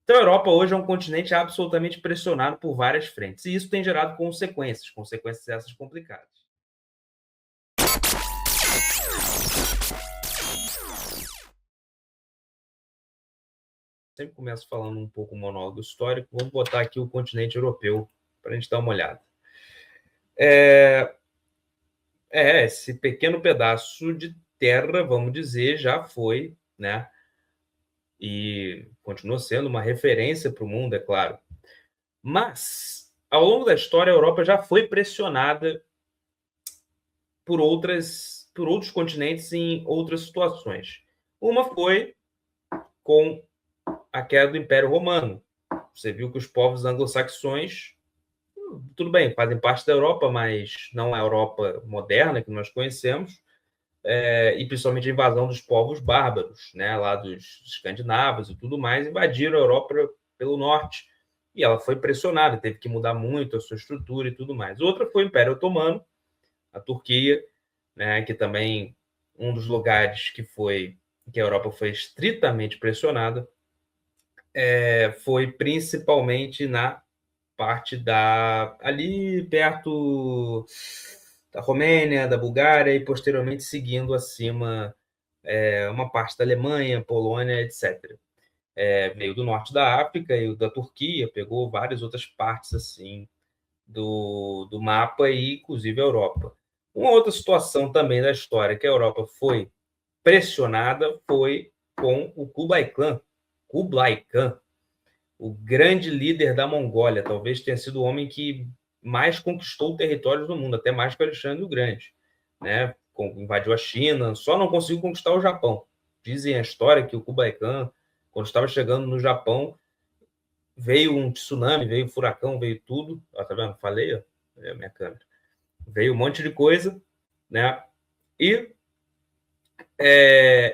Então, a Europa hoje é um continente absolutamente pressionado por várias frentes, e isso tem gerado consequências essas complicadas. Sempre começo falando um pouco o monólogo histórico, vamos botar aqui o continente europeu para a gente dar uma olhada. Esse pequeno pedaço de terra, vamos dizer, já foi, né? E continua sendo uma referência para o mundo, é claro. Mas, ao longo da história, a Europa já foi pressionada por outros continentes em outras situações. Uma foi com a queda do Império Romano. Você viu que os povos anglo-saxões, tudo bem, fazem parte da Europa, mas não a Europa moderna que nós conhecemos, e principalmente a invasão dos povos bárbaros, né, lá dos escandinavos e tudo mais, invadiram a Europa pelo norte. E ela foi pressionada, teve que mudar muito a sua estrutura e tudo mais. Outra foi o Império Otomano, a Turquia, né, que também um dos lugares que a Europa foi estritamente pressionada, foi principalmente na parte ali perto da Romênia, da Bulgária e posteriormente seguindo acima uma parte da Alemanha, Polônia, etc. Veio do norte da África e da Turquia, pegou várias outras partes assim do mapa e inclusive a Europa. Uma outra situação também da história que a Europa foi pressionada foi com o Kublai Khan, o grande líder da Mongólia, talvez tenha sido o homem que mais conquistou territórios no mundo, até mais que o Alexandre o Grande, né? Invadiu a China, só não conseguiu conquistar o Japão. Dizem a história que o Kublai Khan, quando estava chegando no Japão, veio um tsunami, veio um furacão, veio tudo. Ó, tá vendo? Falei, ó, é a minha câmera. Veio um monte de coisa, né? E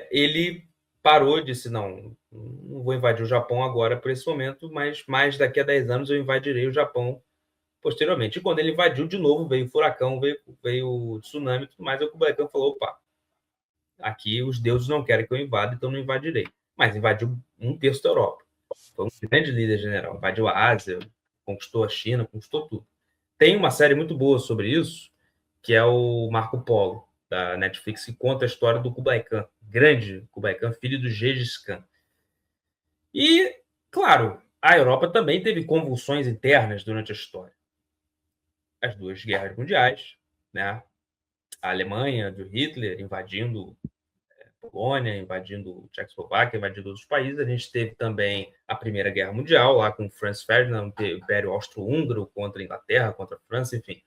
ele parou e disse: não vou invadir o Japão agora por esse momento, mas mais daqui a 10 anos eu invadirei o Japão posteriormente. E quando ele invadiu de novo, veio o furacão, veio o tsunami e tudo mais. Aí o Kublai Khan falou: opa, aqui os deuses não querem que eu invada, então não invadirei. Mas invadiu um terço da Europa. Foi um grande líder general. Invadiu a Ásia, conquistou a China, conquistou tudo. Tem uma série muito boa sobre isso, que é o Marco Polo, da Netflix, que conta a história do Kublai Khan, grande Kublai Khan, filho do Gengis Khan. E, claro, a Europa também teve convulsões internas durante a história. As duas guerras mundiais, né? A Alemanha, de Hitler, invadindo Polônia, invadindo Tchecoslováquia, invadindo outros países. A gente teve também a Primeira Guerra Mundial, lá com Franz Ferdinand, o Império Austro-Húngaro contra a Inglaterra, contra a França, enfim.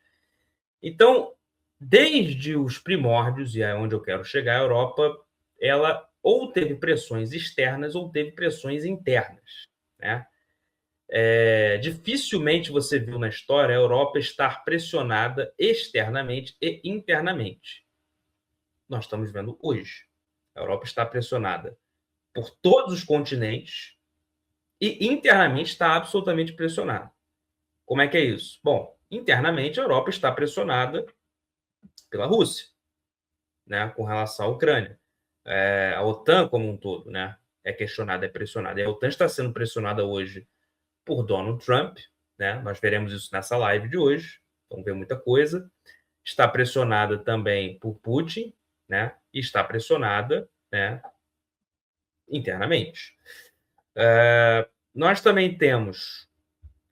Então, desde os primórdios, e é onde eu quero chegar, a Europa, ela ou teve pressões externas ou teve pressões internas, né? Dificilmente você viu na história a Europa estar pressionada externamente e internamente. Nós estamos vendo hoje. A Europa está pressionada por todos os continentes e internamente está absolutamente pressionada. Como é que é isso? Bom, internamente a Europa está pressionada pela Rússia, né, com relação à Ucrânia. A OTAN como um todo, né, é questionada, é pressionada. E a OTAN está sendo pressionada hoje por Donald Trump, né? Nós veremos isso nessa live de hoje. Vamos ver muita coisa. Está pressionada também por Putin, né? E está pressionada, né, internamente. Nós também temos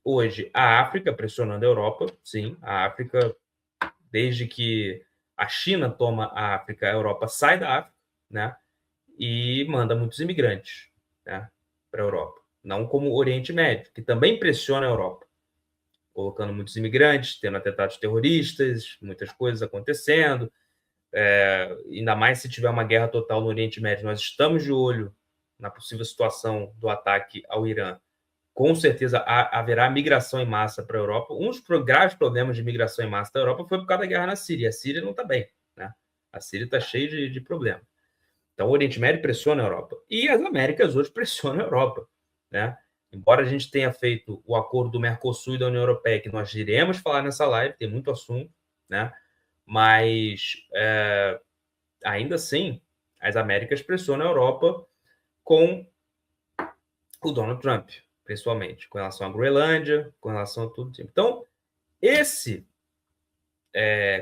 hoje a África pressionando a Europa, sim. A África, desde que a China toma a África, a Europa sai da África, né? E manda muitos imigrantes, né, para a Europa. Não como o Oriente Médio, que também pressiona a Europa, colocando muitos imigrantes, tendo atentados terroristas, muitas coisas acontecendo. Ainda mais se tiver uma guerra total no Oriente Médio. Nós estamos de olho na possível situação do ataque ao Irã. Com certeza haverá migração em massa para a Europa. Um dos graves problemas de migração em massa da Europa foi por causa da guerra na Síria. A Síria não está bem, né? A Síria está cheia de problemas. Então, o Oriente Médio pressiona a Europa. E as Américas hoje pressionam a Europa, né? Embora a gente tenha feito o acordo do Mercosul e da União Europeia, que nós iremos falar nessa live, tem muito assunto, né? Mas, ainda assim, as Américas pressionam a Europa com o Donald Trump, principalmente, com relação à Groenlândia, com relação a tudo. Então, esse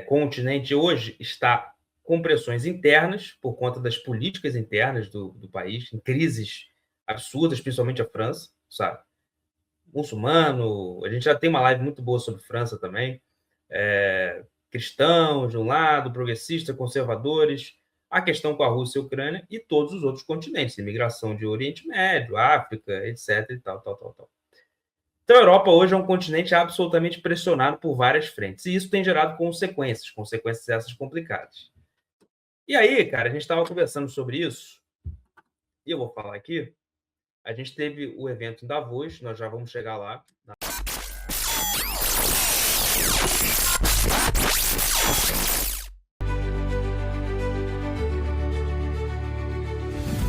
continente hoje está com pressões internas, por conta das políticas internas do país, em crises absurdas, principalmente a França, sabe? Muçulmano, a gente já tem uma live muito boa sobre França também, cristãos de um lado, progressistas, conservadores, a questão com a Rússia e a Ucrânia e todos os outros continentes, imigração de Oriente Médio, África, etc. e tal. Então, a Europa hoje é um continente absolutamente pressionado por várias frentes, e isso tem gerado consequências essas complicadas. E aí, cara, a gente estava conversando sobre isso, e eu vou falar aqui, a gente teve o evento em Davos, nós já vamos chegar lá.